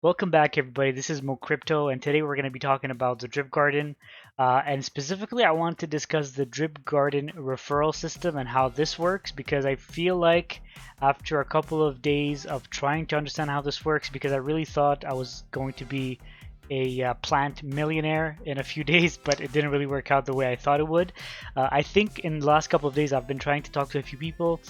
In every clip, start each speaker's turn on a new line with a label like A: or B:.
A: Welcome back, everybody. This is Mo Crypto, and today we're going to be talking about the Drip Garden. And specifically, I want to discuss the Drip Garden referral system and how this works because I feel like after a couple of days of trying to understand how this works, because I really thought I was going to be a plant millionaire in a few days, but it didn't really work out the way I thought it would. I think in the last couple of days, I've been trying to talk to a few people.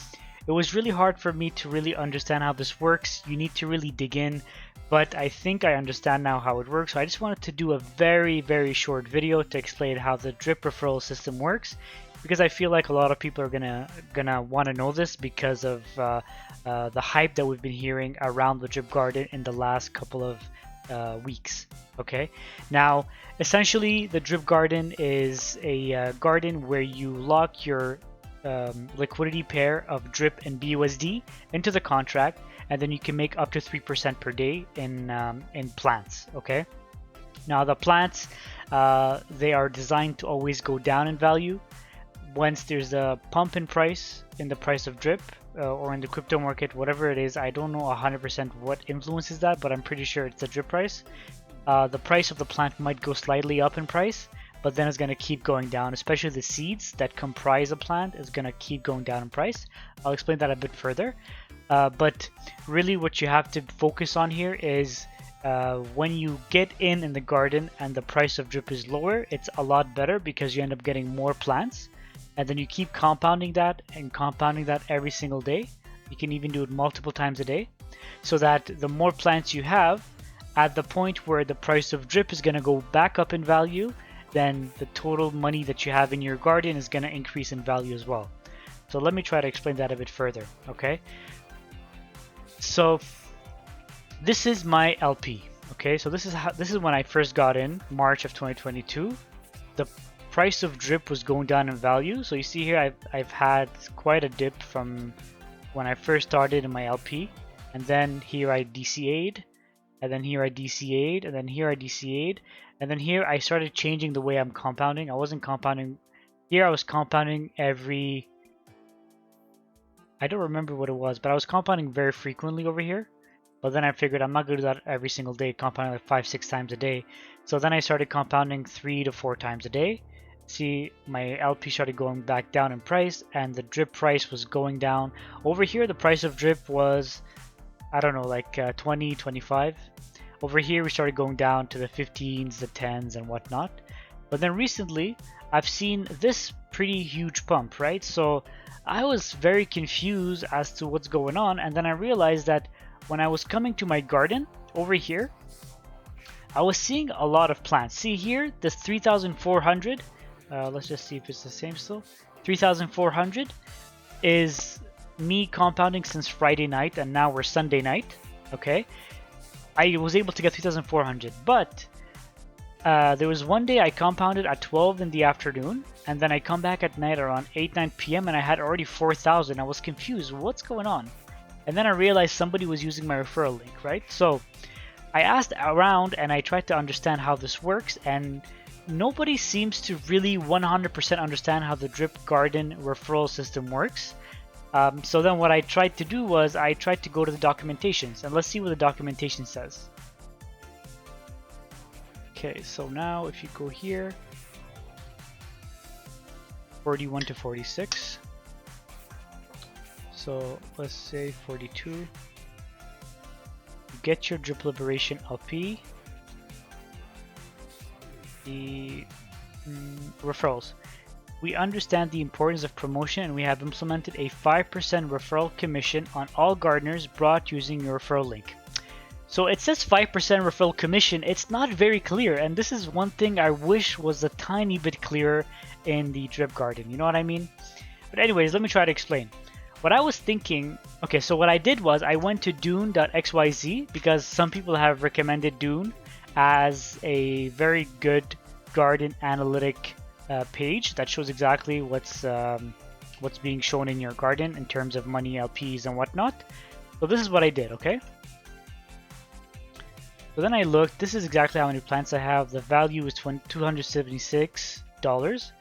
A: It was really hard for me to really understand how this works. You need to really dig in, but I think I understand now how it works. So I just wanted to do a very short video to explain how the drip referral system works, because I feel like a lot of people are gonna want to know this because of the hype that we've been hearing around the drip garden in the last couple of weeks. Okay, now essentially the drip garden is a garden where you lock your liquidity pair of drip and BUSD into the contract, and then you can make up to 3% per day in plants. Okay, now the plants they are designed to always go down in value once there's a pump in price, in the price of drip, or in the crypto market, whatever it is. I don't know 100% what influences that, but I'm pretty sure it's the drip price. The price of the plant might go slightly up in price, but then it's going to keep going down, especially the seeds that comprise a plant is going to keep going down in price. I'll explain that a bit further. But really what you have to focus on here is when you get in the garden and the price of drip is lower, it's a lot better because you end up getting more plants, and then you keep compounding that and compounding that every single day. You can even do it multiple times a day, so that the more plants you have, at the point where the price of drip is going to go back up in value, then the total money that you have in your garden is going to increase in value as well. So let me try to explain that a bit further. Okay, so this is my LP. Okay, so this is when I first got in March of 2022. The price of drip was going down in value. So you see here I've had quite a dip from when I first started in my LP, and then here I DCA'd, and then here I DCA'd, and then here I DCA'd, and then here I started changing the way I'm compounding. I wasn't compounding here, I was compounding every, I don't remember what it was, but I was compounding very frequently over here. But then I figured I'm not going to do that every single day, compounding like 5-6 times a day. So then I started compounding 3 to 4 times a day. See, my LP started going back down in price, and the drip price was going down. Over here, the price of drip was, I don't know, like 20, 25. Over here, we started going down to the 15s, the 10s, and whatnot. But then recently, I've seen this pretty huge pump, right? So I was very confused as to what's going on, and then I realized that when I was coming to my garden over here, I was seeing a lot of plants. See here, this 3,400. Let's just see if it's the same still. 3,400 is me compounding since Friday night, and now we're Sunday night. Okay, I was able to get 3,400, but there was one day I compounded at 12 in the afternoon, and then I come back at night around 8-9 p.m. and I had already 4,000. I was confused. What's going on? And then I realized somebody was using my referral link, right? So I asked around and I tried to understand how this works, and nobody seems to really 100% understand how the drip garden referral system works. So then what I tried to do was I tried to go to the documentations, and let's see what the documentation says. Okay, so now if you go here, 41 to 46. So let's say 42. You get your drip liberation LP. The referrals. We understand the importance of promotion, and we have implemented a 5% referral commission on all gardeners brought using your referral link. So it says 5% referral commission. It's not very clear, and this is one thing I wish was a tiny bit clearer in the drip garden. You know what I mean? But anyways, let me try to explain. What I was thinking, okay, so what I did was I went to dune.xyz because some people have recommended Dune as a very good garden analytic page that shows exactly what's being shown in your garden in terms of money, LPs, and whatnot. So this is what I did, okay? So then I looked, this is exactly how many plants I have. The value is $276.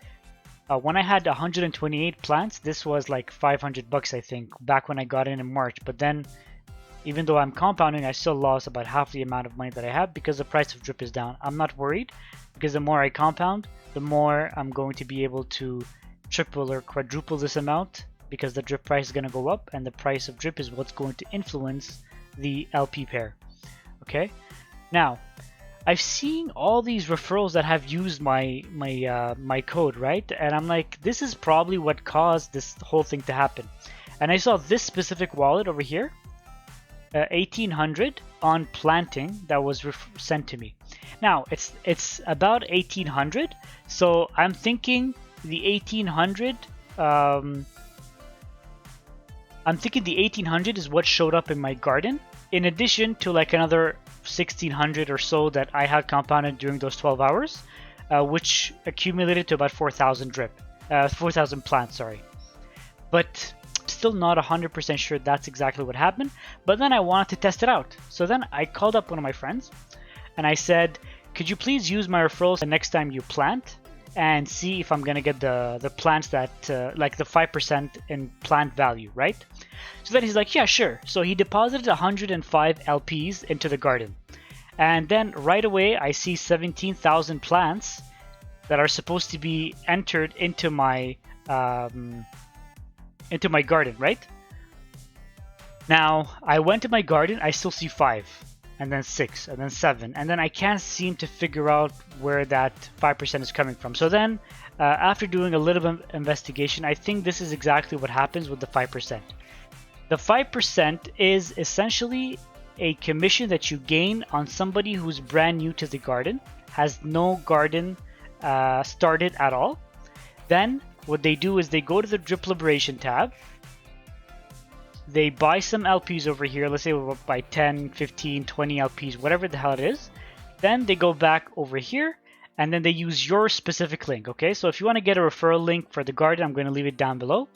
A: When I had 128 plants, this was like $500 I think, back when I got in March. But then Even though I'm compounding, I still lost about half the amount of money that I have because the price of drip is down. I'm not worried because the more I compound, the more I'm going to be able to triple or quadruple this amount because the drip price is going to go up, and the price of drip is what's going to influence the LP pair. Okay, now I've seen all these referrals that have used my code, right? And I'm like, this is probably what caused this whole thing to happen. And I saw this specific wallet over here, 1800 on planting that was sent to me. Now it's about 1800, so I'm thinking the 1800. I'm thinking the 1800 is what showed up in my garden, in addition to like another 1600 or so that I had compounded during those 12 hours, which accumulated to about 4,000 drip, 4,000 plants, sorry. But still not 100% sure that's exactly what happened. But then I wanted to test it out. So then I called up one of my friends and I said, could you please use my referrals the next time you plant and see if I'm gonna get the plants that like the 5% in plant value, right? So then he's like, yeah, sure. So he deposited 105 LPs into the garden, and then right away I see 17,000 plants that are supposed to be entered into my garden, right? Now I went to my garden, I still see 5, and then 6, and then 7, and then I can't seem to figure out where that 5% is coming from. So then after doing a little bit of investigation, I think this is exactly what happens with the 5%. The 5% is essentially a commission that you gain on somebody who's brand new to the garden, has no garden started at all. Then what they do is they go to the drip liberation tab, they buy some LPs over here, let's say we'll buy 10, 15, 20 LPs, whatever the hell it is. Then they go back over here and then they use your specific link, okay? So if you want to get a referral link for the garden, I'm going to leave it down below.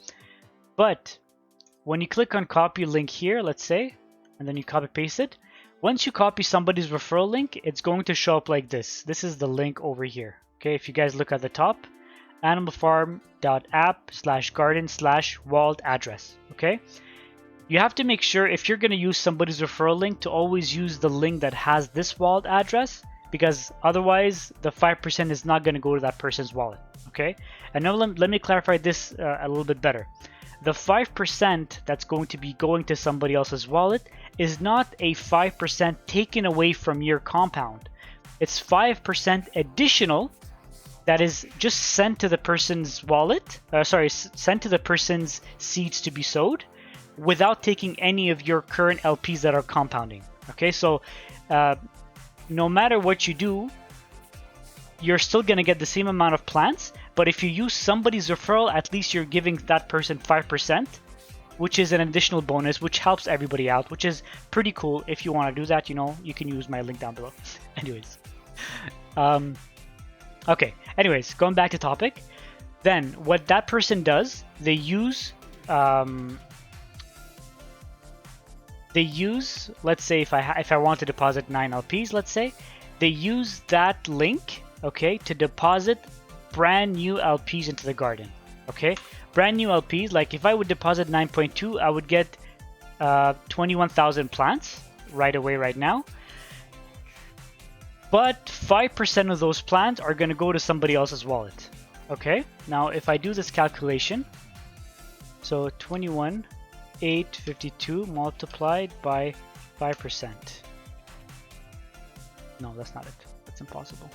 A: But when you click on copy link here, let's say, and then you copy paste it, once you copy somebody's referral link, it's going to show up like this. This is the link over here, okay? If you guys look at the top, animalfarm.app/garden/walled address, okay? You have to make sure if you're going to use somebody's referral link to always use the link that has this wallet address, because otherwise the 5% is not going to go to that person's wallet, okay? And now let me clarify this a little bit better. The 5% that's going to be going to somebody else's wallet is not a 5% taken away from your compound. It's 5% additional that is just sent to the person's wallet, sent to the person's seeds to be sowed, without taking any of your current LPs that are compounding. Okay, so no matter what you do, you're still going to get the same amount of plants, but if you use somebody's referral, at least you're giving that person 5%, which is an additional bonus, which helps everybody out, which is pretty cool. If you want to do that, you know, you can use my link down below. Anyways, okay, anyways, going back to topic, then what that person does, they use, let's say if I want to deposit 9 LPs, let's say, they use that link, okay, to deposit brand new LPs into the garden, okay? Brand new LPs, like if I would deposit 9.2, I would get 21,000 plants right away right now. But 5% of those plants are going to go to somebody else's wallet, okay? Now if I do this calculation, so 21,852 multiplied by 5%. No, that's not it. That's impossible.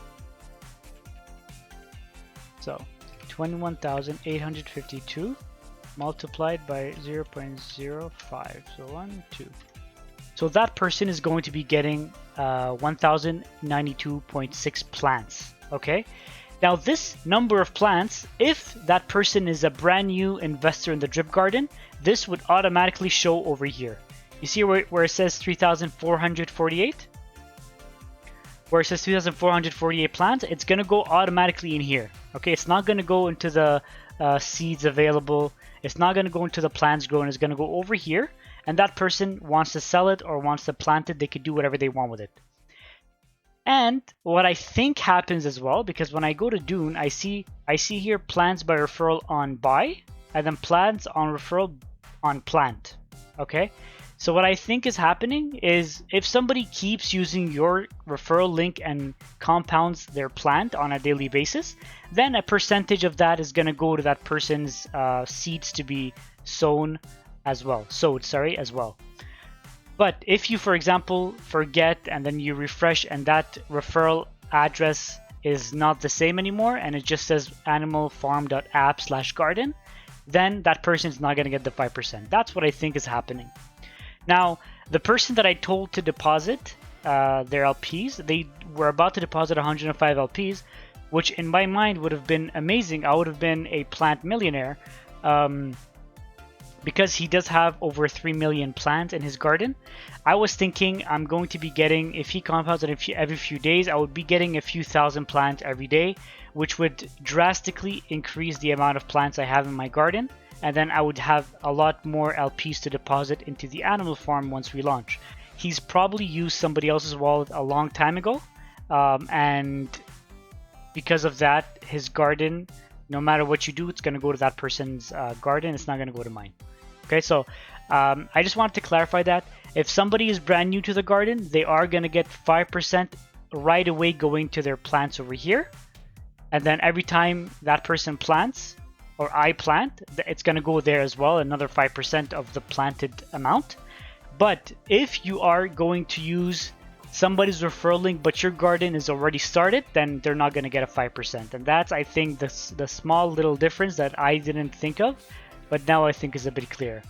A: So 21,852 multiplied by 0.05. So 1, 2. So that person is going to be getting 1,092.6 plants. Okay. Now this number of plants, if that person is a brand new investor in the drip garden, this would automatically show over here. You see where it says 3,448? Where it says 3,448 plants, it's going to go automatically in here. Okay, it's not going to go into the seeds available. It's not going to go into the plants grown. It's going to go over here. And that person wants to sell it or wants to plant it. They could do whatever they want with it. And what I think happens as well, because when I go to Dune, I see here plants by referral on buy, and then plants on referral on plant. Okay, So what I think is happening is if somebody keeps using your referral link and compounds their plant on a daily basis, then a percentage of that is going to go to that person's seeds to be sowed as well. But if you, for example, forget and then you refresh and that referral address is not the same anymore and it just says animalfarm.app/garden, then that person is not going to get the 5%. That's what I think is happening. Now, the person that I told to deposit their LPs, they were about to deposit 105 LPs, which in my mind would have been amazing. I would have been a plant millionaire because he does have over 3 million plants in his garden. I was thinking I'm going to be getting, if he compounds it every few days, I would be getting a few thousand plants every day, which would drastically increase the amount of plants I have in my garden. And then I would have a lot more LPs to deposit into the animal farm once we launch. He's probably used somebody else's wallet a long time ago, and because of that, his garden, no matter what you do, it's going to go to that person's garden. It's not going to go to mine. Okay, so I just wanted to clarify that. If somebody is brand new to the garden, they are going to get 5% right away going to their plants over here. And then every time that person plants, or I plant, it's going to go there as well, another 5% of the planted amount. But if you are going to use somebody's referral link, but your garden is already started, then they're not going to get a 5%. And that's, I think, the small little difference that I didn't think of, but now I think is a bit clearer.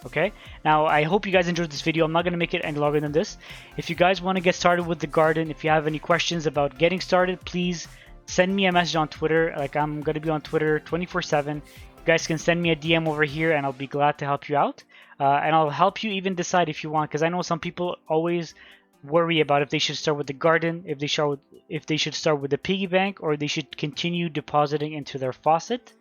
A: Okay, now I hope you guys enjoyed this video. I'm not going to make it any longer than this. If you guys want to get started with the garden, if you have any questions about getting started, please send me a message on Twitter. Like, I'm going to be on Twitter 24/7. You guys can send me a DM over here and I'll be glad to help you out. And I'll help you even decide if you want, because I know some people always worry about if they should start with the garden, if they should start with the piggy bank, or they should continue depositing into their faucet.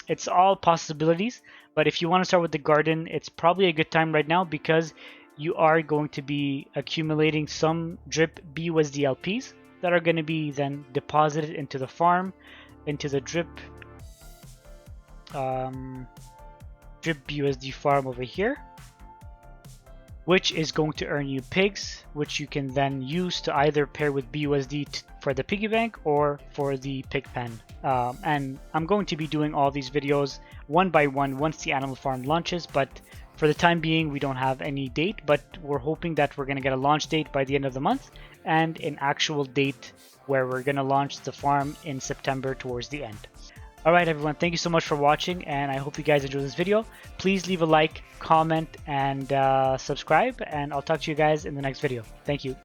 A: It's all possibilities, but if you want to start with the garden, it's probably a good time right now because you are going to be accumulating some drip BUSD LPs that are going to be then deposited into the farm, into the drip BUSD farm over here, which is going to earn you pigs, which you can then use to either pair with BUSD for the piggy bank or for the pig pen. And I'm going to be doing all these videos one by one once the animal farm launches, but for the time being, we don't have any date, but we're hoping that we're going to get a launch date by the end of the month and an actual date where we're going to launch the farm in September towards the end. Alright everyone, thank you so much for watching, and I hope you guys enjoyed this video. Please leave a like, comment, and subscribe, and I'll talk to you guys in the next video. Thank you.